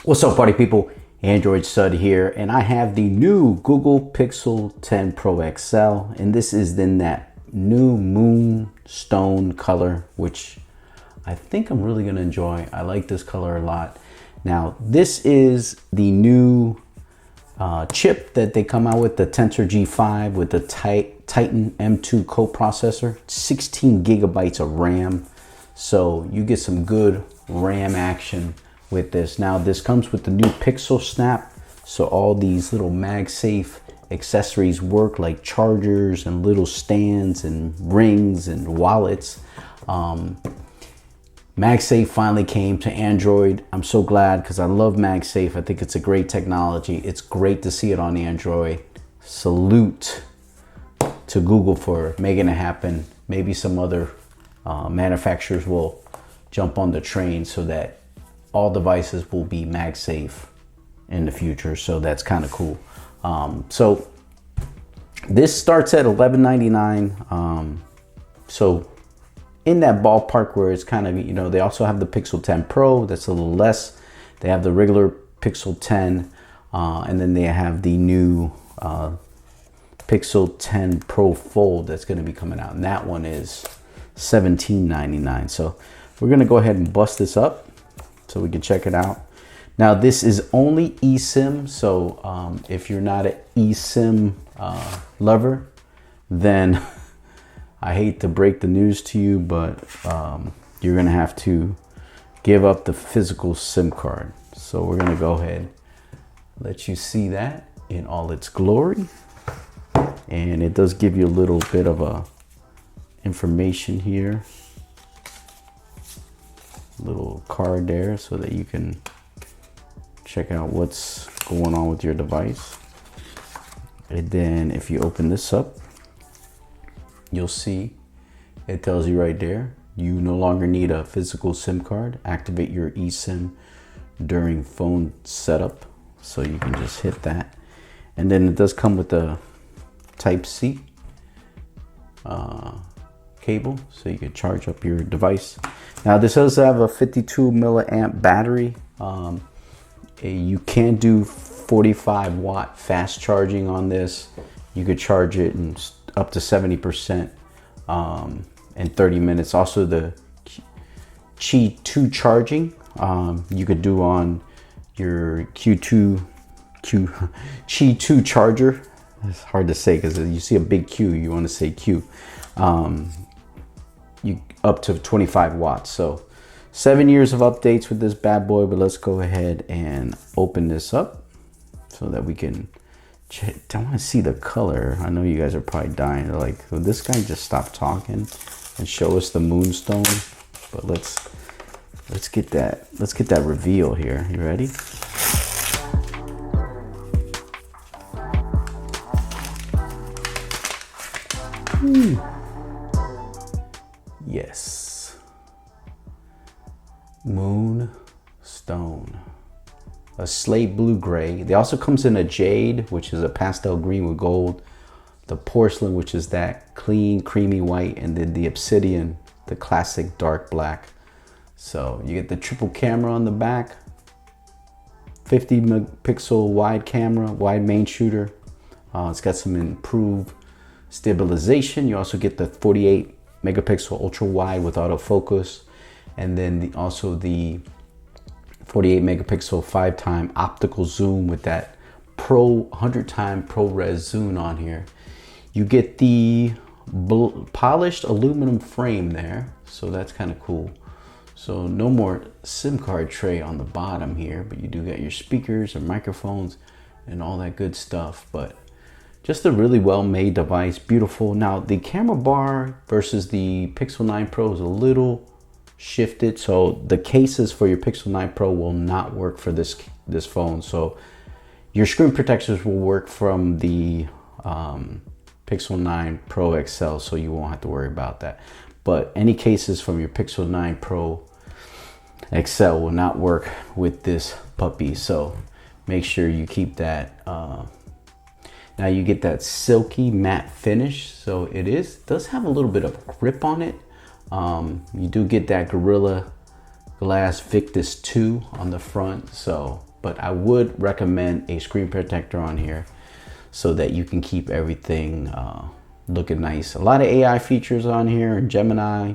What's up, party people? Android Stud here, and I have the new Google Pixel 10 Pro XL, and this is in that new moonstone color, which I think I'm really gonna enjoy. I like this color a lot. Now, this is the new chip that they come out with, the Tensor G5 with the Titan M2 coprocessor, 16 gigabytes of RAM. So you get some good RAM action with this. Now this comes with the new Pixel Snap, so all these little MagSafe accessories work, like chargers and little stands and rings and wallets. MagSafe finally came to Android. I'm so glad because I love MagSafe. I think it's a great technology. It's great to see it on Android. Salute to Google for making it happen. Maybe some other manufacturers will jump on the train so that all devices will be MagSafe in the future. So that's kind of cool. So this starts at $11.99. So in that ballpark where it's kind of, you know, they also have the Pixel 10 Pro that's a little less. They have the regular Pixel 10 and then they have the new Pixel 10 Pro Fold that's going to be coming out, and that one is $17.99. So we're going to go ahead and bust this up so we can check it out. Now this is only eSIM, so if you're not an eSIM lover, then I hate to break the news to you, but you're gonna have to give up the physical SIM card. So we're gonna go ahead, let you see that in all its glory. And it does give you a little bit of a information here, little card there so that you can check out what's going on with your device. And then if you open this up, you'll see it tells you right there, you no longer need a physical SIM card. Activate your eSIM during phone setup. So you can just hit that. And then it does come with the Type-C cable, so you can charge up your device. Now this does have a 52 milliamp battery. You can do 45 watt fast charging on this. You could charge it in up to 70% in 30 minutes. Also the Qi 2 charging you could do on your Qi 2 charger. It's hard to say because you see a big Q, you want to say Q. You up to 25 watts. So 7 years of updates with this bad boy. But let's go ahead and open this up so that we can check. I want to see the color. I know you guys are probably dying. They're like, will this guy just stop talking and show us the moonstone? But let's get that reveal here. You ready? Yes, moonstone, a slate blue gray. They also comes in a jade, which is a pastel green with gold, the porcelain, which is that clean creamy white, and then the obsidian, the classic dark black. So you get the triple camera on the back, 50 megapixel wide camera, wide main shooter. It's got some improved stabilization. You also get the 48 megapixel ultra wide with autofocus, and then also the 48 megapixel 5x optical zoom with that 100x ProRes zoom on here. You get the polished aluminum frame there, so that's kind of cool. So no more SIM card tray on the bottom here, but you do get your speakers and microphones and all that good stuff. But just a really well-made device, beautiful. Now the camera bar versus the Pixel 9 Pro is a little shifted. So the cases for your Pixel 9 Pro will not work for this phone. So your screen protectors will work from the Pixel 9 Pro XL, so you won't have to worry about that. But any cases from your Pixel 9 Pro XL will not work with this puppy. So make sure you keep that. Now you get that silky matte finish, so it does have a little bit of grip on it. You do get that Gorilla Glass Victus 2 on the front, so but I would recommend a screen protector on here so that you can keep everything looking nice. A lot of AI features on here, Gemini.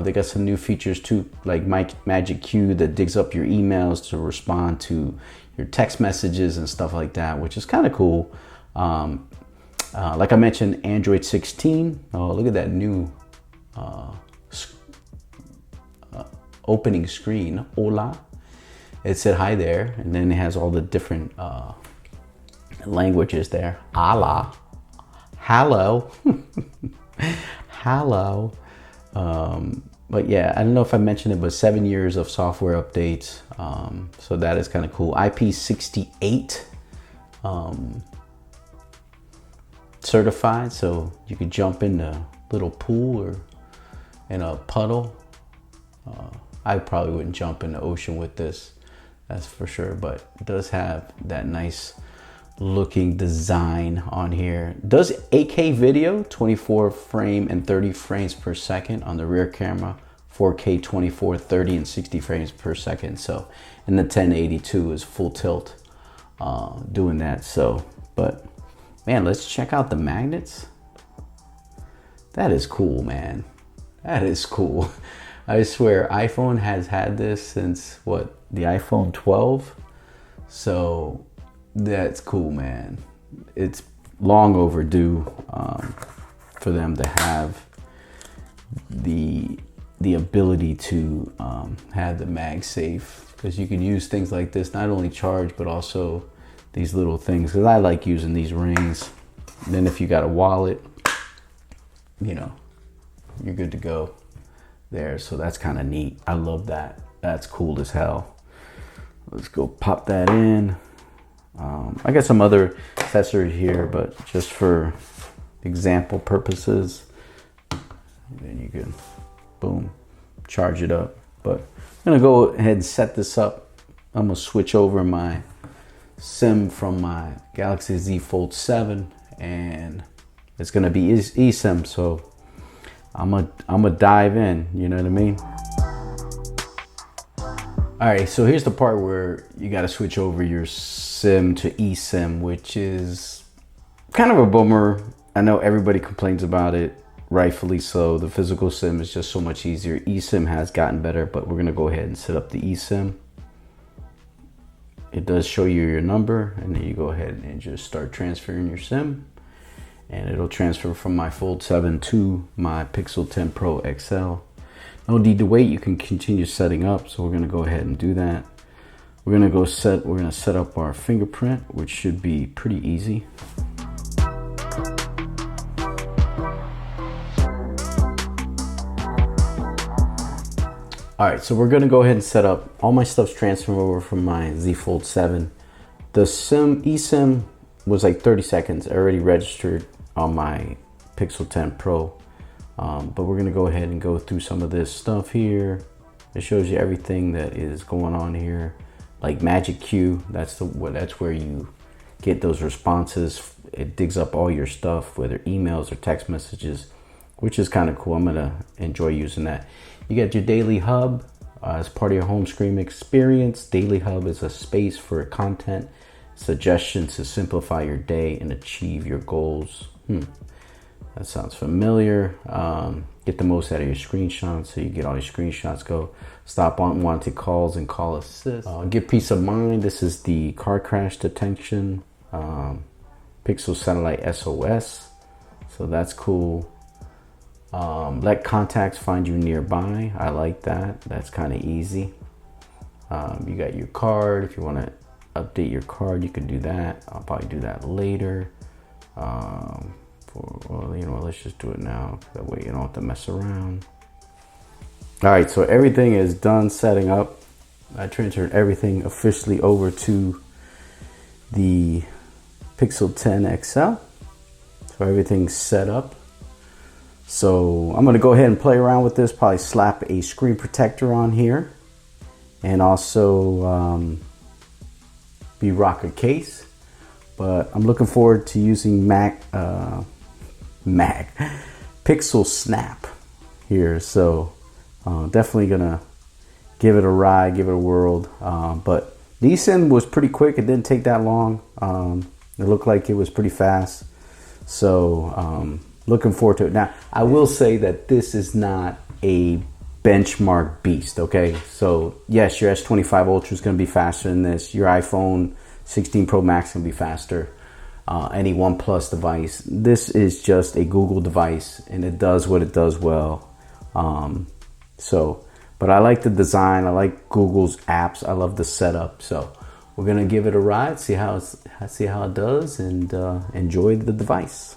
They got some new features too, like Magic Q that digs up your emails to respond to your text messages and stuff like that, which is kind of cool. Like I mentioned, Android 16. Oh, look at that new opening screen. Hola. It said hi there, and then it has all the different languages there. Hola. Hello. Hello. But yeah, I don't know if I mentioned it, but 7 years of software updates. So that is kind of cool. IP68 certified, so you could jump in a little pool or in a puddle. I probably wouldn't jump in the ocean with this, that's for sure, but it does have that nice looking design on here. It does 8K video, 24 frame and 30 frames per second on the rear camera, 4K 24, 30 and 60 frames per second. So, and the 1082 is full tilt doing that. So, but man, let's check out the magnets. That is cool, man. That is cool. I swear iPhone has had this since what, the iPhone 12. So that's cool, man. It's long overdue for them to have the ability to have the MagSafe, because you can use things like this, not only charge but also these little things, because I like using these rings. And then if you got a wallet, you know, you're good to go there. So that's kind of neat. I love that. That's cool as hell. Let's go pop that in. I got some other accessories here, but just for example purposes, then you can boom, charge it up. But I'm gonna go ahead and set this up. I'm gonna switch over my SIM from my Galaxy Z Fold 7, and it's gonna be eSIM. So I'm gonna dive in. You know what I mean? All right, so here's the part where you got to switch over your SIM to eSIM, which is kind of a bummer. I know everybody complains about it, rightfully so. The physical SIM is just so much easier. eSIM has gotten better, but we're gonna go ahead and set up the eSIM. It does show you your number, and then you go ahead and just start transferring your SIM, and it'll transfer from my Fold 7 to my Pixel 10 Pro XL. No need to wait, you can continue setting up. So we're gonna go ahead and do that. We're gonna set up our fingerprint, which should be pretty easy. All right, so we're gonna go ahead and set up. All my stuff's transferred over from my Z Fold 7. The eSIM was like 30 seconds. I already registered on my Pixel 10 Pro. But we're gonna go ahead and go through some of this stuff here. It shows you everything that is going on here, like Magic Q. That's where you get those responses. It digs up all your stuff, whether emails or text messages, which is kind of cool. I'm gonna enjoy using that. You got your Daily Hub as part of your home screen experience. Daily Hub is a space for content, suggestions to simplify your day and achieve your goals. That sounds familiar. Get the most out of your screenshots, so you get all your screenshots. Go stop unwanted calls and call assist. Get peace of mind. This is the car crash detection. Pixel Satellite SOS. So that's cool. Let contacts find you nearby. I like that. That's kind of easy. You got your card. If you want to update your card, you can do that. I'll probably do that later. Well, you know, let's just do it now. That way you don't have to mess around. All right, so everything is done setting up. I transferred everything officially over to the Pixel 10 XL. So everything's set up. So I'm gonna go ahead and play around with this, probably slap a screen protector on here, and also be rock a case. But I'm looking forward to using Pixel Snap here, so definitely gonna give it a ride, give it a whirl. But Descend was pretty quick. It didn't take that long. It looked like it was pretty fast. So looking forward to it. Now, I will say that this is not a benchmark beast, okay? So yes, your S25 Ultra is going to be faster than this. Your iPhone 16 Pro Max can be faster. Any OnePlus device. This is just a Google device, and it does what it does well. But I like the design. I like Google's apps. I love the setup. So we're gonna give it a ride, see how it does, and enjoy the device.